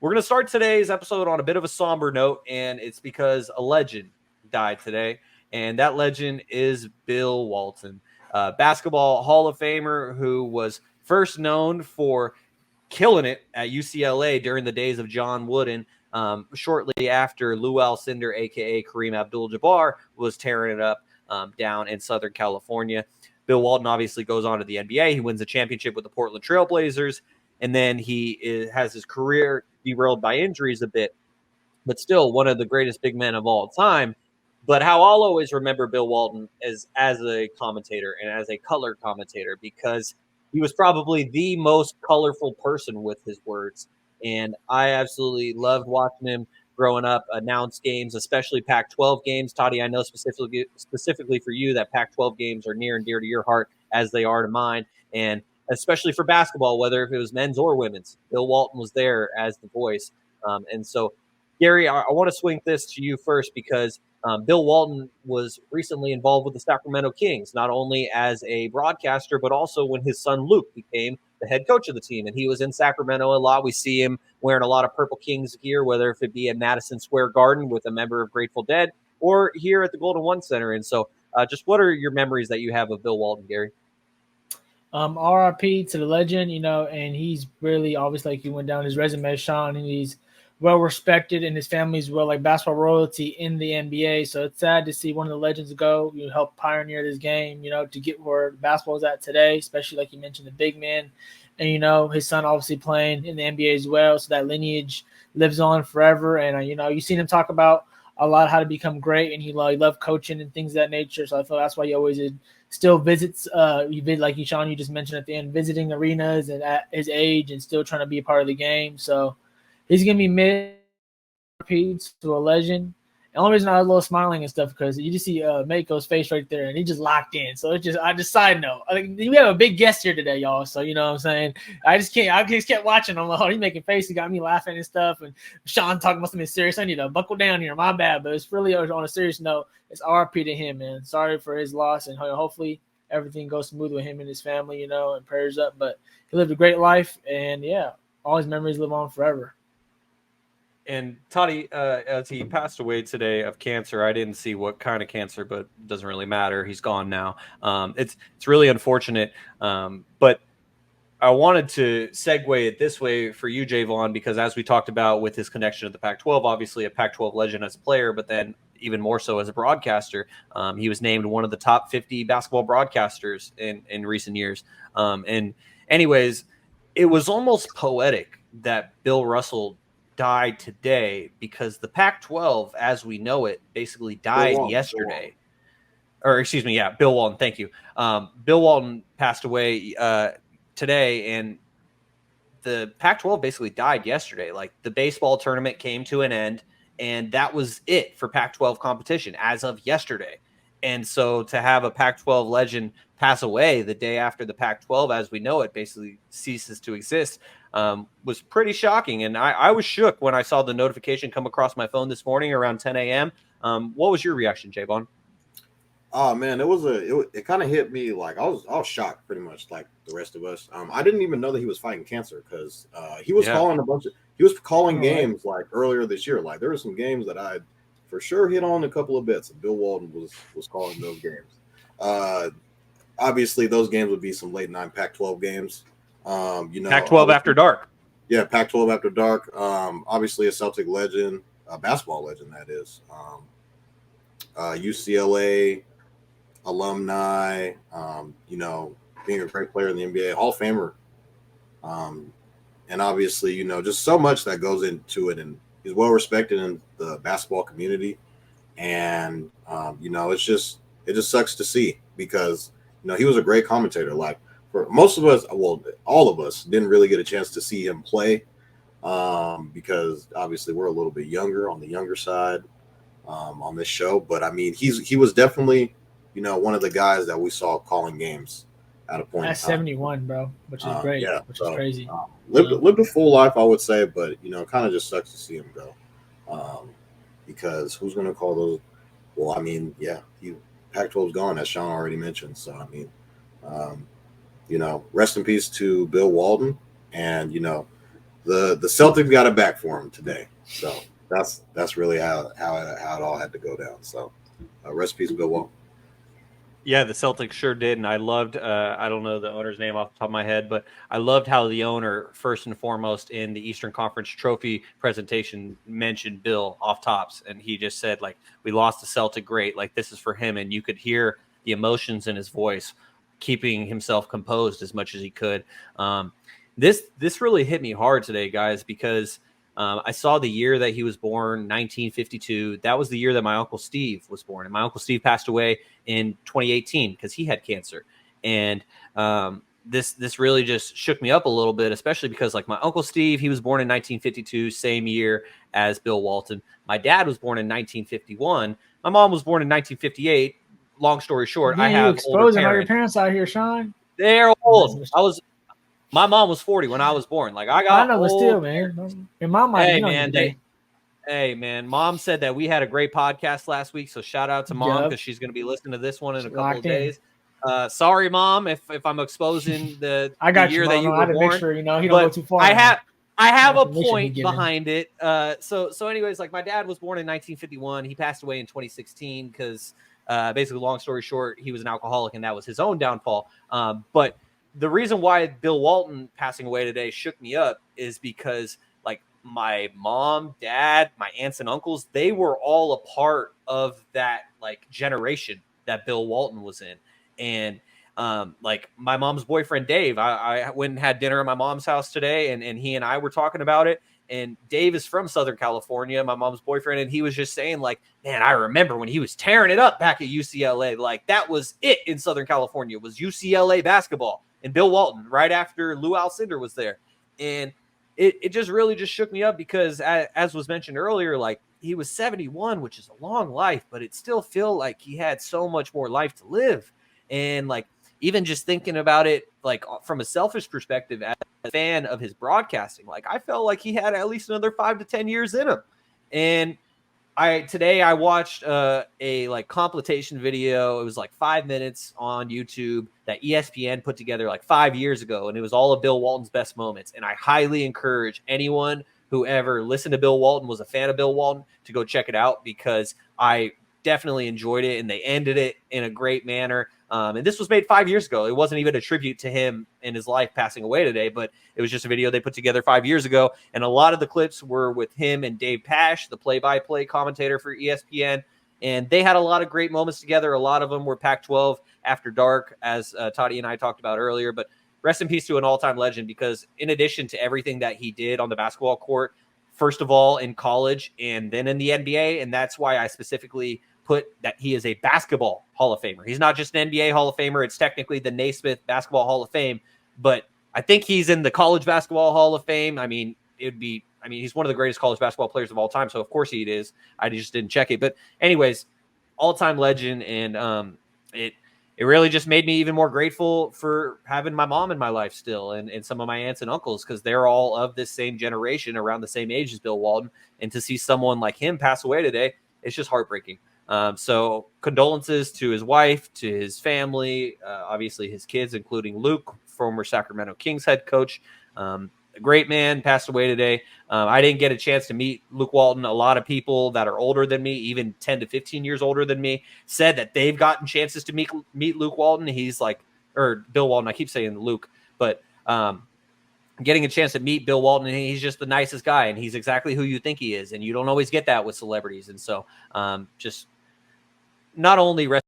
We're going to start today's episode on a bit of a somber note, and it's because a legend died today, and that legend is Bill Walton, basketball Hall of Famer who was first known for killing it at UCLA during the days of John Wooden, shortly after Lou Alcindor, a.k.a. Kareem Abdul-Jabbar, was tearing it up down in Southern California. Bill Walton obviously goes on to the NBA. He wins a championship with the Portland Trail Blazers, and then he has his career derailed by injuries a bit, but still one of the greatest big men of all time. But how I'll always remember Bill Walton is as a commentator and as a color commentator, because he was probably the most colorful person with his words. And I absolutely loved watching him growing up announce games, especially Pac-12 games. Toddy, I know specifically for you that Pac-12 games are near and dear to your heart, as they are to mine. And especially for basketball, whether if it was men's or women's, Bill Walton was there as the voice. And so, Garry, I want to swing this to you first, because Bill Walton was recently involved with the Sacramento Kings, not only as a broadcaster, but also when his son Luke became the head coach of the team. And he was in Sacramento a lot. We see him wearing a lot of Purple Kings gear, whether if it be at Madison Square Garden with a member of Grateful Dead or here at the Golden One Center. And so just what are your memories that you have of Bill Walton, Garry? RIP to the legend, and he's really, obviously, like you went down his resume, Shaun, and he's well respected, and his family's well, like basketball royalty in the NBA. So it's sad to see one of the legends go. You helped pioneer this game, to get where basketball is at today, especially like you mentioned, the big men, and his son obviously playing in the NBA as well. So that lineage lives on forever. And you've seen him talk about a lot how to become great, and he loved coaching and things of that nature. So I feel that's why he always still visits. Like Shaun, you just mentioned at the end, visiting arenas and at his age, and still trying to be a part of the game. So he's gonna be mid to a legend. The only reason I was a little smiling and stuff because you just see Mako's face right there, and he just locked in. So I just side note. I think we have a big guest here today, y'all. So you know what I'm saying. I just kept watching. I'm like, oh, he's making faces, got me laughing and stuff. And Shaun talking about something serious. I need to buckle down here. My bad, but it's really on a serious note. It's RP to him, man. Sorry for his loss, and hopefully everything goes smooth with him and his family, and prayers up. But he lived a great life, and yeah, all his memories live on forever. And Toddy, as he passed away today of cancer, I didn't see what kind of cancer, but it doesn't really matter. He's gone now. It's really unfortunate. But I wanted to segue it this way for you, Jaevon, because as we talked about with his connection to the Pac-12, obviously a Pac-12 legend as a player, but then even more so as a broadcaster. He was named one of the top 50 basketball broadcasters in recent years. And anyways, it was almost poetic that Bill Russell died today, because the Pac-12, as we know it, basically died yesterday. Or excuse me, yeah, Bill Walton. Thank you. Bill Walton passed away today, and the Pac-12 basically died yesterday. Like, the baseball tournament came to an end, and that was it for Pac-12 competition as of yesterday. And so to have a Pac-12 legend pass away the day after the Pac-12, as we know it, basically ceases to exist, was pretty shocking. And I was shook when I saw the notification come across my phone this morning around 10 a.m. What was your reaction, Jaevon? Oh man, it kind of hit me. Like I was shocked, pretty much like the rest of us. I didn't even know that he was fighting cancer, because he was calling games like earlier this year. Like there were some games that I for sure hit on a couple of bits, and Bill Walton was calling those games. Obviously those games would be some late night Pac-12 games. Pac-12 after dark. Yeah, Pac-12 after dark. Obviously a Celtic legend, a basketball legend, that is. UCLA alumni, being a great player in the NBA, Hall of Famer. And obviously, just so much that goes into it, and he's well respected in the basketball community. And, it just sucks to see, because, he was a great commentator. Like, for most of us, well, all of us didn't really get a chance to see him play, because obviously we're a little bit younger, on the younger side, on this show. But I mean, he was definitely, one of the guys that we saw calling games at a point. That's 71, bro, which is great. Yeah, which is crazy. Lived a full life, I would say, but it kind of just sucks to see him go, because who's going to call those? Well, I mean, yeah, Pac-12's gone, as Shaun already mentioned. So I mean, rest in peace to Bill Walton, and the Celtics got it back for him today. So that's really how it all had to go down. So rest in peace, Bill Walton. Yeah, the Celtics sure did, and I loved. I don't know the owner's name off the top of my head, but I loved how the owner, first and foremost, in the Eastern Conference Trophy presentation, mentioned Bill off tops, and he just said, like, we lost the Celtic great, like this is for him, and you could hear the emotions in his voice, keeping himself composed as much as he could. This really hit me hard today, guys, because I saw the year that he was born, 1952. That was the year that my Uncle Steve was born. And my Uncle Steve passed away in 2018 because he had cancer. And this really just shook me up a little bit, especially because, like, my Uncle Steve, he was born in 1952, same year as Bill Walton. My dad was born in 1951. My mom was born in 1958. Long story short, I have exposing all your parents out here, Shaun. They're old. My mom was 40 when I was born. Like, I know, but still, man. Your mom might be man. Hey, man. Mom said that we had a great podcast last week, so shout out to Mom because she's going to be listening to this one in a couple of days. Sorry, Mom, if I'm exposing the year that you were born. Make sure, he don't go too far. I have a point behind it. So anyways, like, my dad was born in 1951. He passed away in 2016 because basically, long story short, he was an alcoholic, and that was his own downfall. But the reason why Bill Walton passing away today shook me up is because, like, my mom, dad, my aunts and uncles, they were all a part of that, like, generation that Bill Walton was in. And like, my mom's boyfriend, Dave, I went and had dinner at my mom's house today, and he and I were talking about it. And Dave is from Southern California, my mom's boyfriend, and he was just saying, like, man, I remember when he was tearing it up back at UCLA. Like, that was it in Southern California, was UCLA basketball. And Bill Walton, right after Lou Alcindor was there. And it just really just shook me up because, as was mentioned earlier, like, he was 71, which is a long life, but it still feel like he had so much more life to live. And, like, even just thinking about it, like, from a selfish perspective, as a fan of his broadcasting, like, I felt like he had at least another 5 to 10 years in him. And today I watched a like compilation video. It was like 5 minutes on YouTube that ESPN put together like 5 years ago, and it was all of Bill Walton's best moments. And I highly encourage anyone who ever listened to Bill Walton, was a fan of Bill Walton, to go check it out because I definitely enjoyed it, and they ended it in a great manner. And this was made 5 years ago. It wasn't even a tribute to him in his life passing away today, but it was just a video they put together 5 years ago. And a lot of the clips were with him and Dave Pasch, the play-by-play commentator for ESPN. And they had a lot of great moments together. A lot of them were Pac-12 after dark, as Toddy and I talked about earlier. But rest in peace to an all-time legend, because in addition to everything that he did on the basketball court, first of all in college and then in the NBA, and that's why I specifically put that he is a basketball Hall of Famer. He's not just an NBA Hall of Famer. It's technically the Naismith Basketball Hall of Fame, but I think he's in the College Basketball Hall of Fame. I mean, he's one of the greatest college basketball players of all time, so of course he is. I just didn't check it. But anyways, all-time legend, and it really just made me even more grateful for having my mom in my life still, and some of my aunts and uncles, because they're all of this same generation, around the same age as Bill Walton. And to see someone like him pass away today, it's just heartbreaking. So condolences to his wife, to his family, obviously his kids, including Luke, former Sacramento Kings head coach. A great man, passed away today. I didn't get a chance to meet Luke Walton. A lot of people that are older than me, even 10 to 15 years older than me, said that they've gotten chances to meet Luke Walton. He's like, or Bill Walton, I keep saying Luke, but getting a chance to meet Bill Walton, and he's just the nicest guy, and he's exactly who you think he is. And you don't always get that with celebrities. And so just not only rest